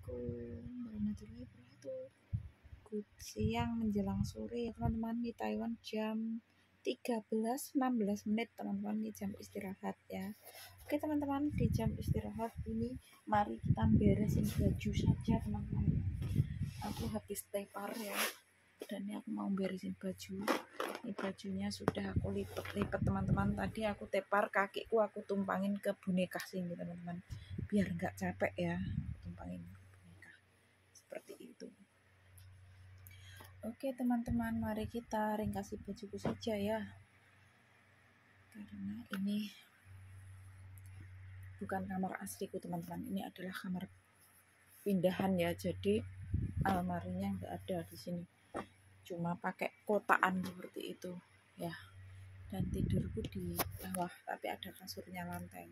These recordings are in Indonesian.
Assalamualaikum warahmatullahi wabarakatuh. Good siang menjelang sore ya teman-teman, di Taiwan jam 13.16 menit teman-teman, di jam istirahat ya. Oke teman-teman, di jam istirahat ini mari kita beresin baju saja teman-teman. Aku habis tepar ya, dan ini aku mau beresin baju. Ini bajunya sudah aku lipat teman-teman. Tadi aku tepar, kakiku aku tumpangin ke boneka sini teman-teman, biar nggak capek ya, tumpangin boneka seperti itu. Oke teman-teman, mari kita ringkasi bajuku saja ya, karena ini bukan kamar asliku teman-teman, ini adalah kamar pindahan ya. Jadi almarinya nggak ada di sini, cuma pakai kotaan seperti itu ya. Dan tidurku di bawah, tapi ada kasurnya lantai.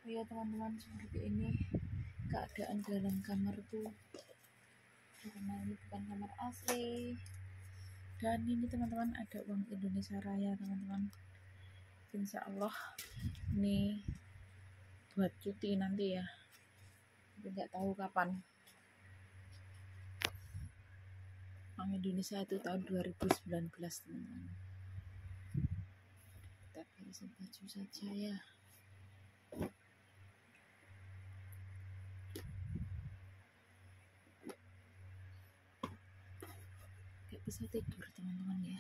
Oh ya teman-teman, seperti ini keadaan dalam kamarku, karena ini bukan kamar asli. Dan ini teman-teman ada uang Indonesia Raya teman-teman, insya Allah ini buat cuti nanti ya, tapi nggak tahu kapan. Uang Indonesia itu tahun 2019 teman-teman. Kita beresin baju saja ya. Gak bisa tidur teman-teman ya,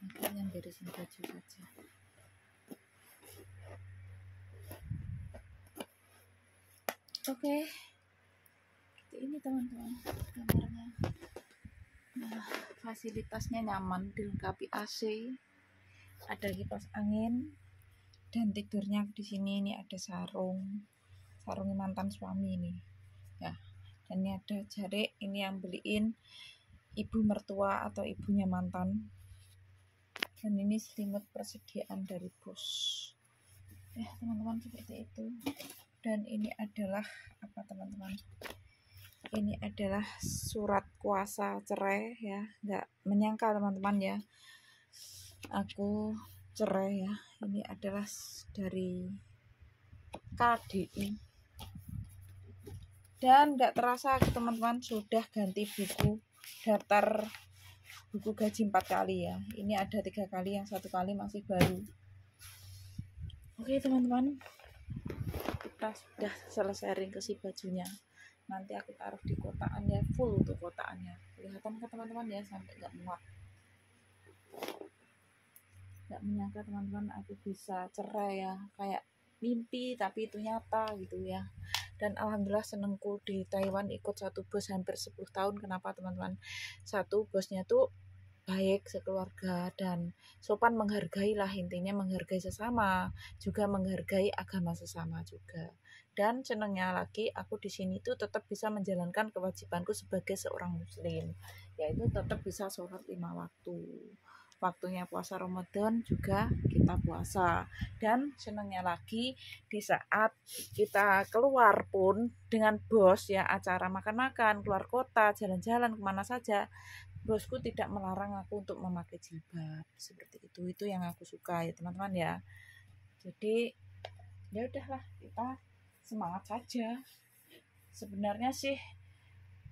makanya beresin baju saja. Oke, seperti ini teman-teman kamarnya. Nah, fasilitasnya nyaman, dilengkapi AC, ada kipas angin, dan tidurnya di sini. Ini ada sarungnya mantan suami ini ya, dan ini ada jarik, ini yang beliin ibu mertua atau ibunya mantan, dan ini selimut persediaan dari bos ya teman-teman, seperti itu. Dan ini adalah apa teman-teman, ini adalah surat kuasa cerai ya. Nggak menyangka teman-teman ya, aku cerai ya. Ini adalah dari KDI, dan nggak terasa teman-teman sudah ganti buku daftar buku gaji 4 kali ya. Ini ada 3 kali, yang 1 kali masih baru. Oke teman-teman, kita sudah selesai ringkesi bajunya. Nanti aku taruh di kotaan ya, full untuk kotaannya. Kelihatan ke teman-teman ya, sampai nggak muat. Nggak menyangka teman-teman aku bisa cerai ya, kayak mimpi tapi itu nyata gitu ya. Dan alhamdulillah senengku di Taiwan ikut satu bos hampir 10 tahun. Kenapa teman-teman? Satu, bosnya tuh baik sekeluarga dan sopan, menghargai lah, intinya menghargai sesama, juga menghargai agama sesama juga. Dan senangnya lagi aku di sini tuh tetap bisa menjalankan kewajibanku sebagai seorang muslim, yaitu tetap bisa sholat 5 waktu. Waktunya puasa Ramadan juga kita puasa. Dan senangnya lagi di saat kita keluar pun dengan bos ya, acara makan-makan, keluar kota, jalan-jalan kemana saja, bosku tidak melarang aku untuk memakai jilbab seperti itu. Itu yang aku suka ya teman-teman ya. Jadi ya udahlah, kita semangat saja. Sebenarnya sih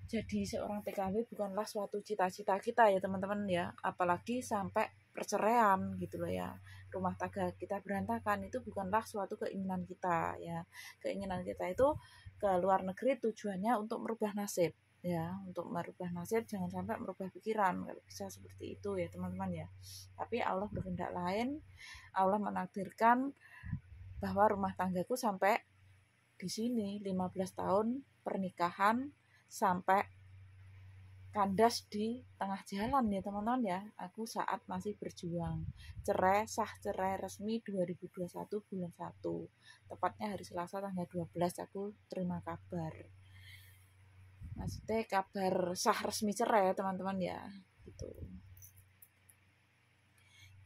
jadi seorang TKW bukanlah suatu cita-cita kita ya teman-teman ya, apalagi sampai perceraian gitu loh ya, rumah tangga kita berantakan, itu bukanlah suatu keinginan kita ya. Keinginan kita itu ke luar negeri tujuannya untuk merubah nasib ya, untuk merubah nasib, jangan sampai merubah pikiran. Kalau bisa seperti itu ya teman-teman ya. Tapi Allah berkehendak lain, Allah menakdirkan bahwa rumah tanggaku sampai di sini 15 tahun pernikahan, sampai kandas di tengah jalan ya teman-teman ya. Aku saat masih berjuang. Cerai, sah cerai resmi 2021 bulan 1. Tepatnya hari Selasa tanggal 12 aku terima kabar. Maksudnya kabar sah resmi cerai ya teman-teman ya. Gitu.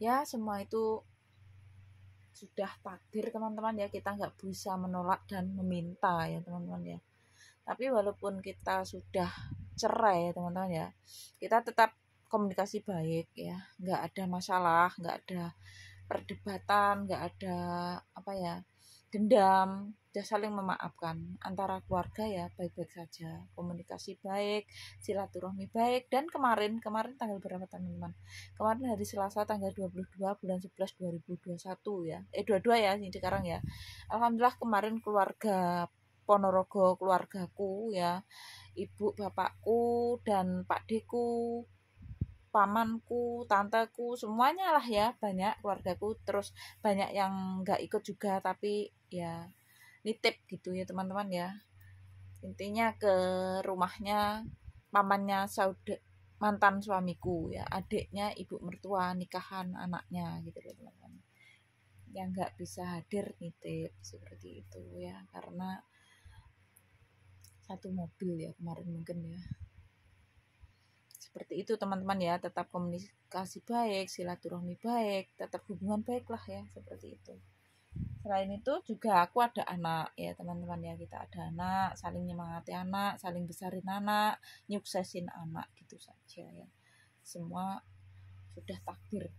Ya semua itu sudah takdir teman-teman ya, kita nggak bisa menolak dan meminta ya teman-teman ya. Tapi walaupun kita sudah cerai ya teman-teman ya, kita tetap komunikasi baik ya, nggak ada masalah, nggak ada perdebatan, nggak ada apa ya, dendam. sudah saling memaafkan antara keluarga ya, baik-baik saja, komunikasi baik, silaturahmi baik. Dan kemarin tanggal berapa teman-teman, kemarin hari Selasa tanggal 22 bulan 11 2021 ya, 22 ya ini sekarang ya, alhamdulillah kemarin keluarga Ponorogo, keluargaku ya, ibu bapakku dan pak deku, pamanku, tanteku, semuanya lah ya, banyak keluargaku. Terus banyak yang nggak ikut juga tapi ya nitip gitu ya teman-teman ya, intinya ke rumahnya pamannya mantan suamiku ya, adiknya ibu mertua nikahan anaknya gitu loh teman-teman, yang nggak bisa hadir nitip seperti itu ya, karena satu mobil ya kemarin mungkin ya. Seperti itu teman-teman ya, tetap komunikasi baik, silaturahmi baik, tetap hubungan baik lah ya, seperti itu. Selain itu juga aku ada anak ya teman-teman ya, kita ada anak, saling nyemangati anak, saling besarin anak, nyuksesin anak gitu saja ya. Semua sudah takdir.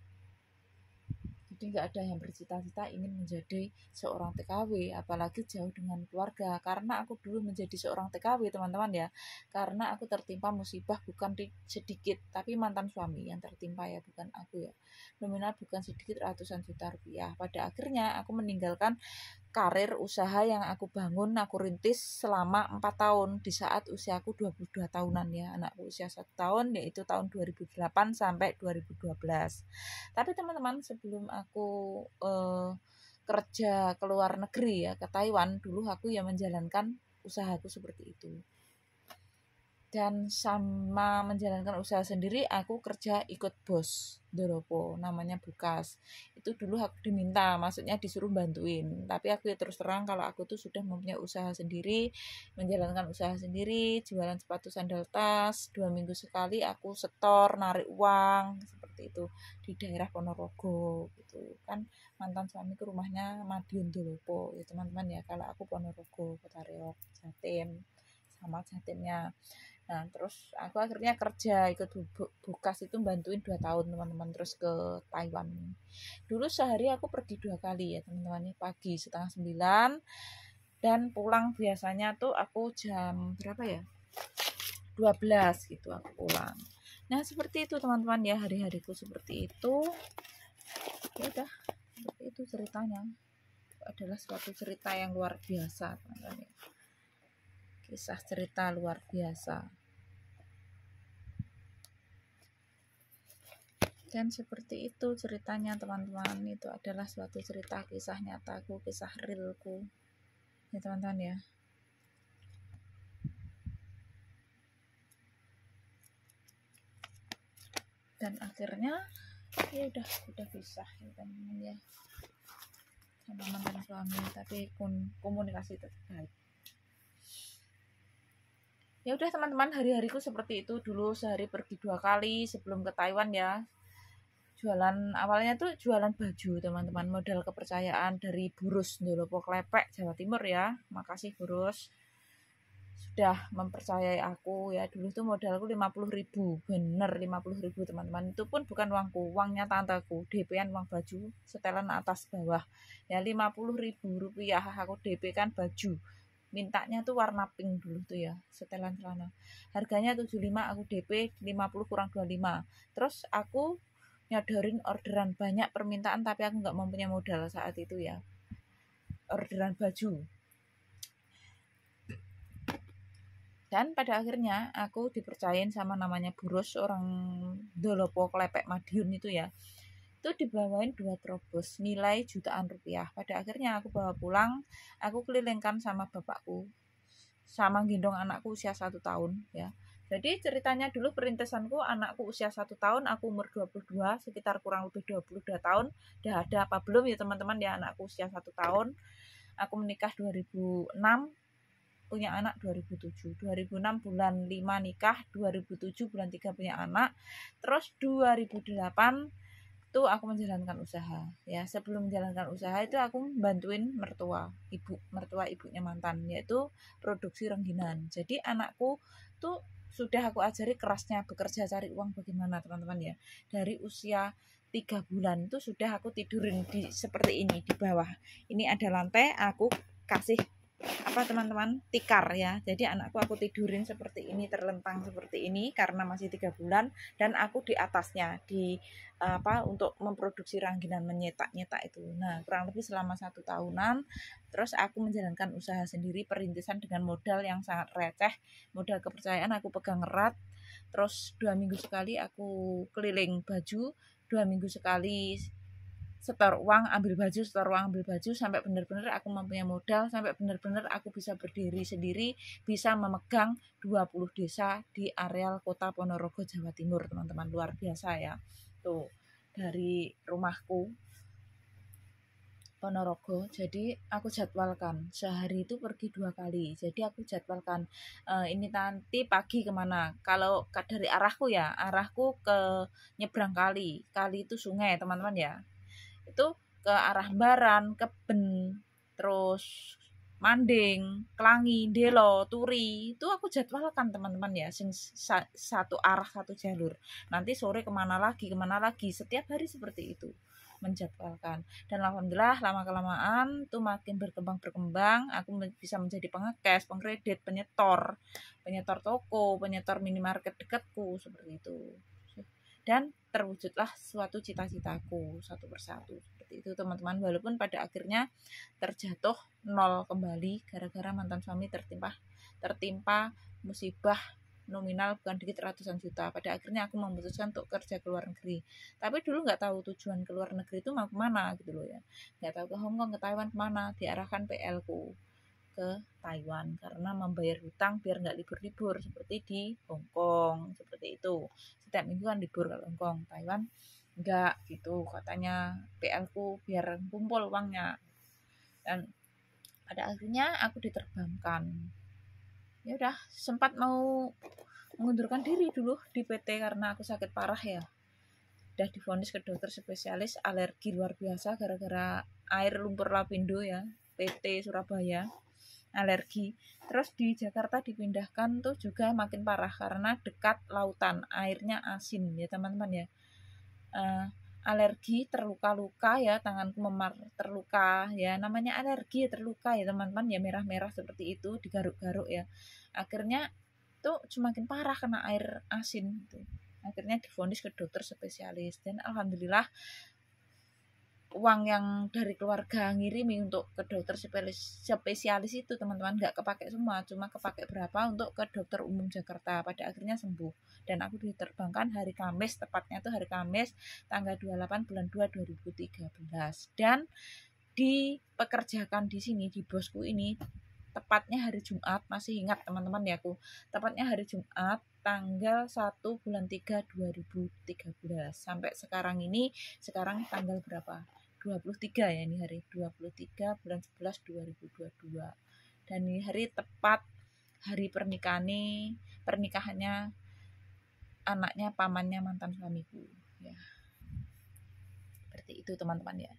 Jadi nggak ada yang bercita-cita ingin menjadi seorang TKW, apalagi jauh dengan keluarga. Karena aku dulu menjadi seorang TKW teman-teman ya, karena aku tertimpa musibah bukan sedikit, tapi mantan suami yang tertimpa ya, bukan aku ya. Nominal bukan sedikit, ratusan juta rupiah. Pada akhirnya aku meninggalkan karir usaha yang aku bangun, aku rintis selama 4 tahun di saat usiaku 22 tahunan ya, anakku usia 1 tahun, yaitu tahun 2008 sampai 2012. Tapi teman-teman, sebelum aku kerja ke luar negeri ya, ke Taiwan, dulu aku ya menjalankan usahaku seperti itu. Dan sama menjalankan usaha sendiri, aku kerja ikut bos Doropo, namanya Bukas. Itu dulu aku diminta, maksudnya disuruh bantuin. Tapi aku ya terus terang kalau aku tuh sudah mempunyai usaha sendiri, menjalankan usaha sendiri, jualan sepatu sandal tas, 2 minggu sekali aku setor, narik uang, seperti itu di daerah Ponorogo gitu. Kan mantan suamiku rumahnya Madiun Doropo ya teman-teman ya, kalau aku Ponorogo, Kota Riok, Jatim, sama Jatimnya. Nah, terus aku akhirnya kerja ikut Bukas itu bantuin 2 tahun teman-teman, terus ke Taiwan. Dulu sehari aku pergi 2 kali ya teman-teman, pagi setengah 9 dan pulang biasanya tuh aku jam berapa ya, 12 gitu aku pulang. Nah seperti itu teman-teman ya, hari-hariku seperti itu ya. Udah seperti itu ceritanya, adalah suatu cerita yang luar biasa teman-teman ya. Kisah cerita luar biasa. Dan seperti itu ceritanya teman-teman, itu adalah suatu cerita kisah nyataku, kisah realku ya teman-teman ya. Dan akhirnya ya udah pisah ya teman-teman ya, sama mantan suami, tapi komunikasi tetap baik. Ya udah teman-teman, hari-hariku seperti itu. Dulu sehari pergi 2 kali sebelum ke Taiwan ya. Jualan awalnya tuh jualan baju teman-teman, modal kepercayaan dari Burus Ndolopo Klepek Jawa Timur ya. Makasih Burus sudah mempercayai aku ya. Dulu tuh modalku 50.000, bener 50.000 teman-teman. Itu pun bukan uangku, uangnya tanteku, DP-an uang baju, setelan atas bawah ya, 50.000 rupiah aku DP kan baju. Mintanya tuh warna pink dulu tuh ya, setelan celana. Harganya 75, aku DP 50 kurang 25. Terus aku nyodorin orderan banyak permintaan, tapi aku nggak mempunyai modal saat itu ya, orderan baju. Dan pada akhirnya aku dipercayain sama namanya Burus, orang Dolopo Klepek Madiun itu ya. Itu dibawain 2 trobos nilai jutaan rupiah. Pada akhirnya aku bawa pulang, aku kelilingkan sama bapakku, sama gendong anakku usia 1 tahun ya. Jadi ceritanya dulu perintisanku, anakku usia 1 tahun, aku umur 22, sekitar kurang lebih 22 tahun. Udah ada apa belum ya teman-teman ya, anakku usia 1 tahun. Aku menikah 2006, punya anak 2007. 2006 bulan 5 nikah, 2007 bulan 3 punya anak. Terus 2008 tuh aku menjalankan usaha ya. Sebelum menjalankan usaha itu aku bantuin mertua ibunya mantan, yaitu produksi rengginan. Jadi anakku tuh sudah aku ajari kerasnya bekerja cari uang bagaimana teman-teman ya. Dari usia 3 bulan itu sudah aku tidurin di seperti ini di bawah. Ini ada lantai, aku kasih apa teman-teman, tikar ya. Jadi anakku aku tidurin seperti ini, terlentang seperti ini karena masih 3 bulan, dan aku di atasnya di untuk memproduksi rangginang menyetak-nyetak itu. Nah, kurang lebih selama 1 tahunan. Terus aku menjalankan usaha sendiri perintisan dengan modal yang sangat receh, modal kepercayaan aku pegang erat. Terus 2 minggu sekali aku keliling baju, 2 minggu sekali setor uang ambil baju, setor uang ambil baju, sampai benar-benar aku mempunyai modal, sampai benar-benar aku bisa berdiri sendiri, bisa memegang 20 desa di areal kota Ponorogo, Jawa Timur, teman-teman. Luar biasa ya. Tuh, dari rumahku Ponorogo, jadi aku jadwalkan sehari itu pergi 2 kali. Jadi aku jadwalkan ini nanti pagi kemana. Kalau dari arahku ya, arahku ke nyebrang kali. Kali itu sungai, teman-teman ya. Itu ke arah Baran, Keben, terus Manding, Klangi, Delo, Turi. Itu aku jadwalkan, teman-teman ya, satu arah satu jalur. Nanti sore kemana lagi, setiap hari seperti itu menjadwalkan. Dan alhamdulillah lama kelamaan tuh makin berkembang, aku bisa menjadi pengekes, pengkredit, penyetor toko, penyetor minimarket dekatku, seperti itu. Dan terwujudlah suatu cita-citaku satu persatu, seperti itu teman-teman. Walaupun pada akhirnya terjatuh nol kembali gara-gara mantan suami tertimpa musibah nominal bukan dikit ratusan juta. Pada akhirnya aku memutuskan untuk kerja ke luar negeri, tapi dulu nggak tahu tujuan ke luar negeri itu mau kemana gitu loh ya, nggak tahu ke Hongkong, ke Taiwan, kemana. Diarahkan PL ku ke Taiwan karena membayar hutang biar nggak libur-libur seperti di Hongkong, seperti itu. Setiap minggu kan libur kalau Hongkong. Taiwan enggak gitu katanya, PL ku biar kumpul uangnya. Dan pada akhirnya aku diterbangkan. Ya udah, sempat mau mengundurkan diri dulu di PT karena aku sakit parah ya. Udah divonis ke dokter spesialis alergi luar biasa gara-gara air lumpur lapindo ya, PT Surabaya, alergi. Terus di Jakarta dipindahkan tuh juga makin parah karena dekat lautan, airnya asin ya teman-teman ya. Alergi, terluka-luka ya, tanganku memar, terluka ya, namanya alergi terluka ya teman-teman ya, merah-merah seperti itu, digaruk-garuk ya. Akhirnya tuh semakin parah kena air asin gitu. Akhirnya divonis ke dokter spesialis, dan alhamdulillah uang yang dari keluarga ngirimi untuk ke dokter spesialis itu teman-teman nggak kepake semua, cuma kepake berapa untuk ke dokter umum Jakarta. Pada akhirnya sembuh dan aku diterbangkan hari Kamis, tepatnya itu hari Kamis tanggal 28 bulan 2 2013, dan dipekerjakan di sini di bosku ini tepatnya hari Jumat. Masih ingat teman-teman ya, aku tepatnya hari Jumat tanggal 1 bulan 3 2013 sampai sekarang ini. Sekarang tanggal berapa? 23 ya, ini hari 23 bulan 11 2022, dan ini hari tepat hari pernikahannya anaknya pamannya mantan suamiku ya. Seperti itu teman-teman ya.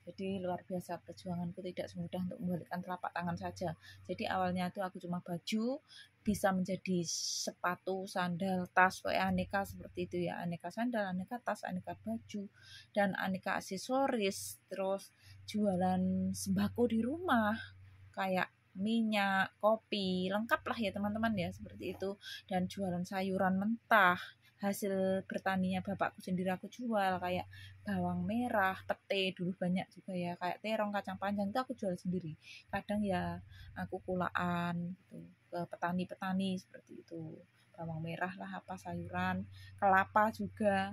Jadi luar biasa perjuanganku, tidak semudah untuk membalikkan telapak tangan saja. Jadi awalnya itu aku cuma baju, bisa menjadi sepatu, sandal, tas, aneka seperti itu ya. Aneka sandal, aneka tas, aneka baju, dan aneka aksesoris. Terus jualan sembako di rumah, kayak minyak, kopi, lengkap lah ya teman-teman ya, seperti itu. Dan jualan sayuran mentah, hasil bertaninya bapakku sendiri aku jual, kayak bawang merah, pete dulu banyak juga ya, kayak terong, kacang panjang itu aku jual sendiri. Kadang ya aku kulaan gitu ke petani-petani seperti itu, bawang merah lah, apa sayuran, kelapa juga,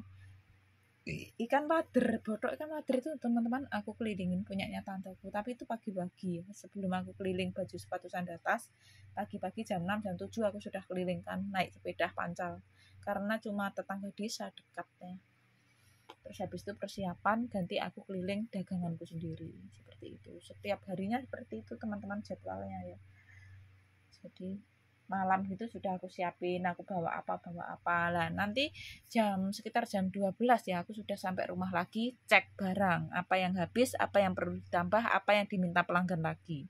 ikan wader, botok ikan wader itu teman-teman aku kelilingin punyanya tanteku. Tapi itu pagi-pagi sebelum aku keliling baju sepatu sandal tas, pagi-pagi jam 6 jam 7 aku sudah kelilingkan naik sepeda pancal karena cuma tetangga desa dekatnya. Terus habis itu persiapan ganti aku keliling daganganku sendiri, seperti itu. Setiap harinya seperti itu teman-teman jadwalnya ya. Jadi malam gitu sudah aku siapin, aku bawa apa lah. Nanti sekitar jam 12 ya aku sudah sampai rumah lagi, cek barang apa yang habis, apa yang perlu ditambah, apa yang diminta pelanggan lagi,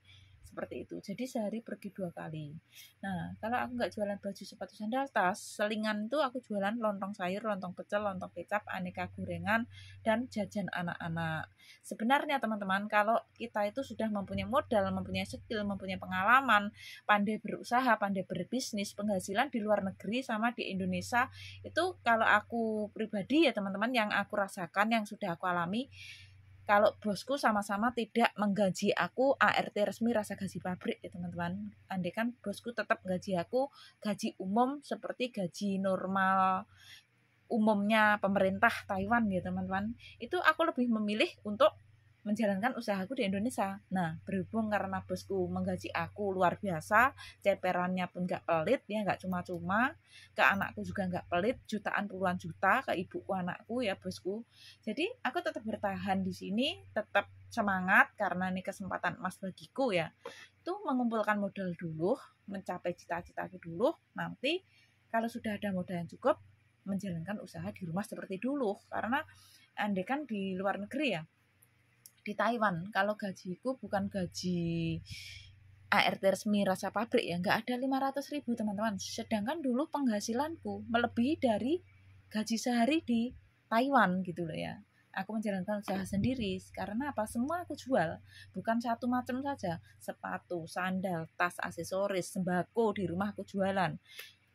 seperti itu. Jadi sehari pergi 2 kali. Nah, kalau aku nggak jualan baju, sepatu, sandal, tas, selingan itu aku jualan lontong sayur, lontong pecel, lontong kecap, aneka gorengan, dan jajan anak-anak. Sebenarnya teman-teman, kalau kita itu sudah mempunyai modal, mempunyai skill, mempunyai pengalaman, pandai berusaha, pandai berbisnis, penghasilan di luar negeri sama di Indonesia, itu kalau aku pribadi ya teman-teman, yang aku rasakan, yang sudah aku alami, kalau bosku sama-sama tidak menggaji aku ART resmi rasa gaji pabrik ya teman-teman. Andai kan bosku tetap gaji aku gaji umum seperti gaji normal umumnya pemerintah Taiwan ya teman-teman, itu aku lebih memilih untuk menjalankan usahaku di Indonesia. Nah, berhubung karena bosku menggaji aku luar biasa, ceperannya pun gak pelit, ya gak cuma-cuma, ke anakku juga gak pelit, jutaan puluhan juta ke ibuku anakku ya bosku. Jadi aku tetap bertahan di sini, tetap semangat karena ini kesempatan emas bagiku ya. Itu mengumpulkan modal dulu, mencapai cita-citaku dulu, nanti kalau sudah ada modal yang cukup, menjalankan usaha di rumah seperti dulu. Karena andai kan di luar negeri ya, di Taiwan, kalau gajiku bukan gaji ART resmi rasa pabrik ya, nggak ada 500.000 teman-teman. Sedangkan dulu penghasilanku melebihi dari gaji sehari di Taiwan gitu loh ya. Aku menjalankan usaha sendiri karena apa? Semua aku jual, bukan satu macam saja. Sepatu, sandal, tas, aksesoris, sembako di rumah aku jualan.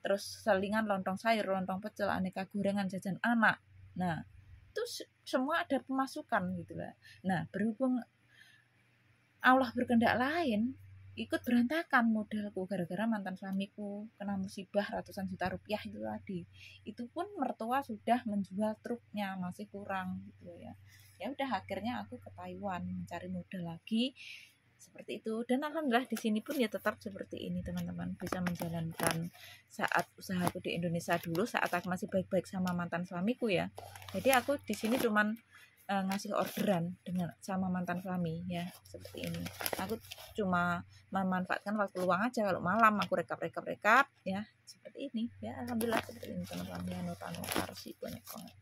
Terus selingan, lontong sayur, lontong pecel, aneka gorengan, jajan anak. Nah, itu semua ada pemasukan gitu lah. Nah, berhubung Allah berkehendak lain, ikut berantakan modalku gara-gara mantan suamiku kena musibah ratusan juta rupiah itu tadi. Itu pun mertua sudah menjual truknya, masih kurang gitu ya. Ya udah akhirnya aku ke Taiwan mencari modal lagi seperti itu, dan alhamdulillah di sini pun ya tetap seperti ini teman-teman, bisa menjalankan saat usahaku di Indonesia dulu saat aku masih baik-baik sama mantan suamiku ya. Jadi aku di sini cuman ngasih orderan dengan sama mantan suami ya, seperti ini. Aku cuma memanfaatkan waktu luang aja, kalau malam aku rekap ya, seperti ini ya. Alhamdulillah seperti ini teman-teman ya, nota-nota sih banyak banget.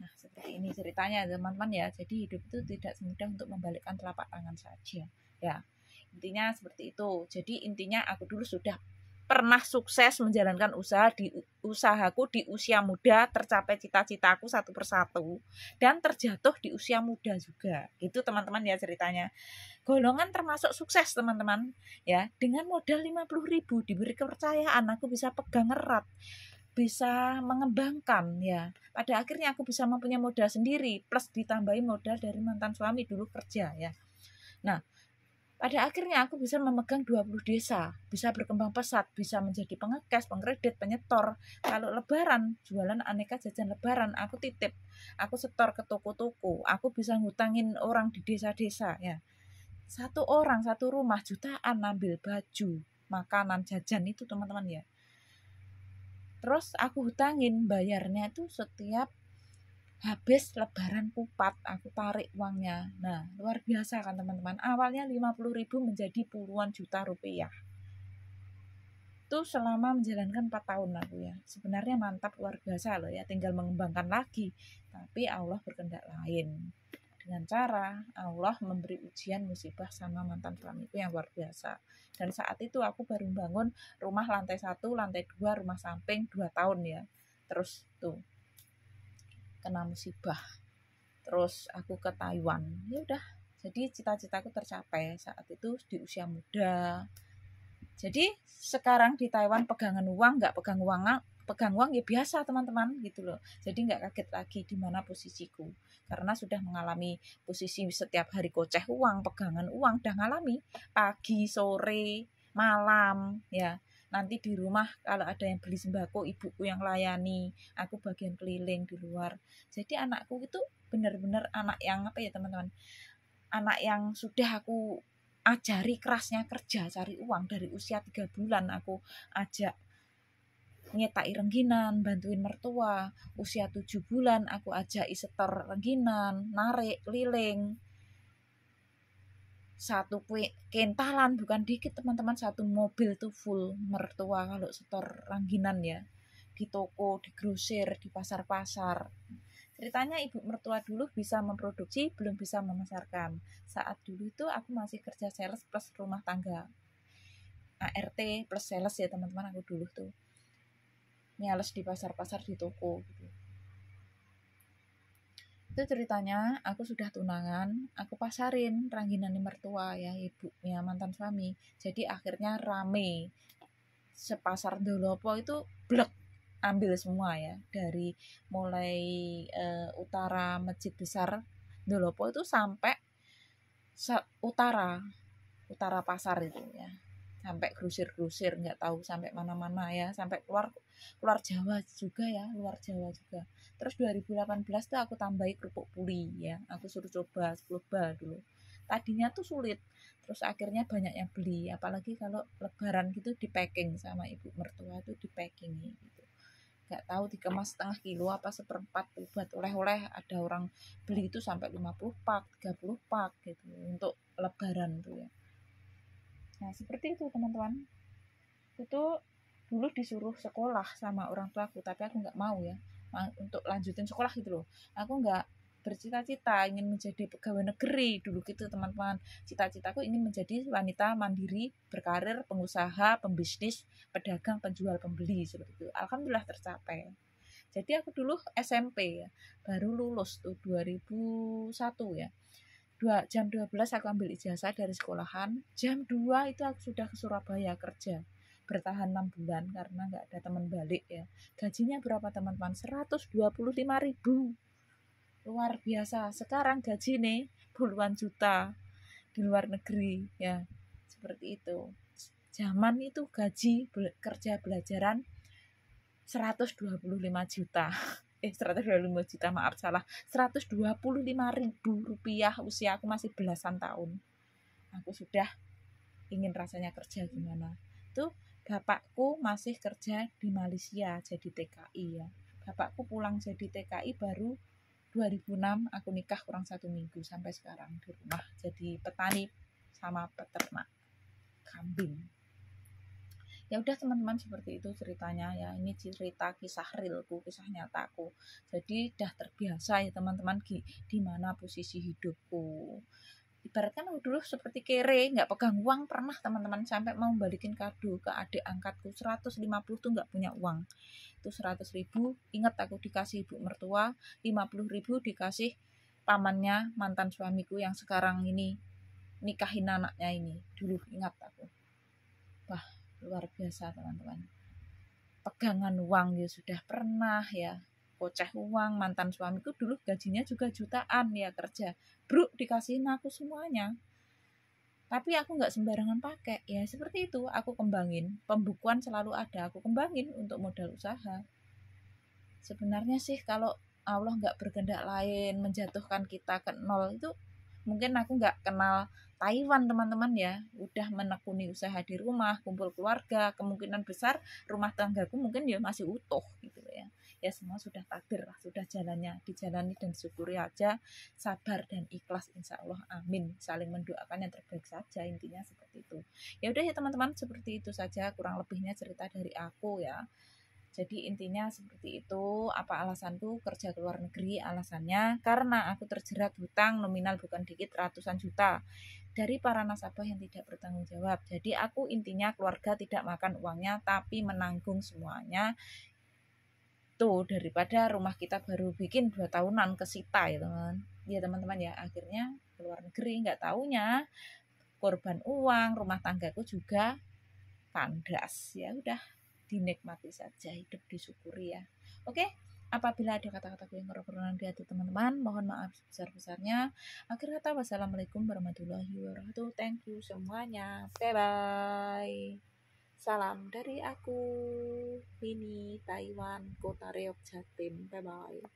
Nah, seperti ini ceritanya teman-teman ya. Jadi hidup itu tidak semudah untuk membalikkan telapak tangan saja ya, intinya seperti itu. Jadi intinya aku dulu sudah pernah sukses menjalankan usahaku di usia muda, tercapai cita-citaku satu persatu, dan terjatuh di usia muda juga gitu teman-teman ya ceritanya. Golongan termasuk sukses teman-teman ya, dengan modal 50.000 diberi kepercayaan, aku bisa pegang erat, bisa mengembangkan ya. Pada akhirnya aku bisa mempunyai modal sendiri plus ditambahin modal dari mantan suami dulu kerja ya. Nah, pada akhirnya aku bisa memegang 20 desa, bisa berkembang pesat, bisa menjadi pengekes, pengkredit, penyetor. Kalau lebaran, jualan aneka jajan lebaran, aku titip, aku setor ke toko-toko, aku bisa ngutangin orang di desa-desa ya. Satu orang, satu rumah jutaan ambil baju, makanan, jajan itu teman-teman ya. Terus aku hutangin, bayarnya itu setiap habis lebaran kupat, aku tarik uangnya. Nah, luar biasa kan teman-teman. Awalnya 50.000 menjadi puluhan juta rupiah. Itu selama menjalankan 4 tahun aku ya. Sebenarnya mantap, luar biasa loh ya. Tinggal mengembangkan lagi. Tapi Allah berkehendak lain. Dengan cara Allah memberi ujian musibah sama mantan suamiku yang luar biasa. Dan saat itu aku baru bangun rumah lantai 1, lantai 2, rumah samping 2 tahun ya. Terus tuh kena musibah. Terus aku ke Taiwan. Ya udah, jadi cita-citaku tercapai saat itu di usia muda. Jadi sekarang di Taiwan pegangan uang, nggak pegang uang ya biasa teman-teman gitu loh. Jadi nggak kaget lagi di mana posisiku, karena sudah mengalami posisi setiap hari goceh uang, pegangan uang, udah ngalami pagi, sore, malam ya. Nanti di rumah kalau ada yang beli sembako, ibuku yang layani, aku bagian keliling di luar. Jadi anakku itu benar-benar anak yang apa ya teman-teman, anak yang sudah aku ajari kerasnya kerja cari uang. Dari usia 3 bulan aku ajak nyetai rengginan, bantuin mertua. Usia 7 bulan aku ajak setor rengginan, narik keliling. Satu kentalan, bukan dikit teman-teman, satu mobil tuh full mertua kalau setor rengginan ya, di toko, di grosir, di pasar-pasar. Ceritanya ibu mertua dulu bisa memproduksi, belum bisa memasarkan. Saat dulu itu aku masih kerja sales plus rumah tangga, ART plus sales ya teman-teman. Aku dulu tuh nyales di pasar-pasar, di toko gitu. Itu ceritanya aku sudah tunangan, aku pasarin rangginane mertua ya, ibunya mantan suami. Jadi akhirnya rame, sepasar Dolopo itu blek, ambil semua ya, dari mulai utara Masjid Besar Dolopo itu sampai utara pasar itu ya, sampai grusir-grusir, nggak tahu sampai mana-mana ya, sampai keluar Jawa juga ya, luar Jawa juga. Terus 2018 tuh aku tambahi kerupuk puli ya, aku suruh coba 10 bal dulu. Tadinya tuh sulit, terus akhirnya banyak yang beli, apalagi kalau lebaran gitu di packing sama ibu mertua tuh, di packing gitu. Nggak tahu dikemas setengah kilo apa seperempat buat oleh-oleh, ada orang beli itu sampai 50 pak, 30 pak gitu untuk lebaran tuh ya. Nah seperti itu teman-teman, itu dulu disuruh sekolah sama orang tuaku, tapi aku nggak mau ya, untuk lanjutin sekolah gitu loh. Aku nggak bercita-cita ingin menjadi pegawai negeri dulu gitu teman-teman. Cita-citaku ingin menjadi wanita mandiri, berkarir, pengusaha, pembisnis, pedagang, penjual, pembeli, seperti itu. Alhamdulillah tercapai. Jadi aku dulu SMP ya, baru lulus tuh 2001 ya. Jam 12 aku ambil ijazah dari sekolahan, jam 2 itu aku sudah ke Surabaya kerja, bertahan 6 bulan karena nggak ada teman balik ya. Gajinya berapa teman-teman? 125.000, luar biasa. Sekarang gaji nih puluhan juta di luar negeri ya, seperti itu. Zaman itu gaji kerja belajaran 125 juta. 125 juta, maaf salah, 125.000 rupiah. Usia aku masih belasan tahun, aku sudah ingin rasanya kerja gimana. Tuh bapakku masih kerja di Malaysia jadi TKI ya. Bapakku pulang jadi TKI baru 2006, aku nikah kurang 1 minggu, sampai sekarang di rumah jadi petani sama peternak kambing. Ya udah teman-teman, seperti itu ceritanya ya. Ini cerita kisah realku, kisah nyataku. Jadi udah terbiasa ya teman-teman di mana posisi hidupku. Ibaratkan dulu seperti kere, nggak pegang uang pernah teman-teman, sampai mau balikin kado ke adik angkatku 150 tuh nggak punya uang. Itu 100.000 ingat aku dikasih ibu mertua, 50.000 dikasih pamannya mantan suamiku yang sekarang ini nikahin anaknya ini. Dulu ingat aku. Wah, luar biasa teman-teman. Pegangan uang ya sudah pernah ya, koceh uang. Mantan suamiku dulu gajinya juga jutaan ya, kerja bro dikasihin aku semuanya, tapi aku nggak sembarangan pakai ya. Seperti itu aku kembangin, pembukuan selalu ada, aku kembangin untuk modal usaha. Sebenarnya sih kalau Allah nggak berkehendak lain menjatuhkan kita ke nol, itu mungkin aku nggak kenal Taiwan teman-teman ya, udah menekuni usaha di rumah, kumpul keluarga, kemungkinan besar rumah tanggaku mungkin ya masih utuh gitu ya. Ya semua sudah takdir lah, sudah jalannya, dijalani dan disyukuri aja, sabar dan ikhlas, insya Allah, amin. Saling mendoakan yang terbaik saja, intinya seperti itu. Ya udah ya teman-teman, seperti itu saja kurang lebihnya cerita dari aku ya. Jadi intinya seperti itu. Apa alasanku kerja ke luar negeri? Alasannya karena aku terjerat hutang nominal bukan dikit, ratusan juta dari para nasabah yang tidak bertanggung jawab. Jadi aku intinya keluarga tidak makan uangnya tapi menanggung semuanya. Tuh daripada rumah kita baru bikin 2 tahunan kesita ya teman. Ya teman-teman ya, akhirnya ke luar negeri, nggak taunya korban uang, rumah tanggaku juga kandas. Ya udah, dinikmati saja, hidup disyukuri ya. Oke, apabila ada kata-kataku yang kurang di hati teman-teman, mohon maaf sebesar-besarnya. Akhir kata, wassalamualaikum warahmatullahi wabarakatuh. Thank you semuanya, bye bye. Salam dari aku, Mini Taiwan, Kota Reok Jatim. Bye bye.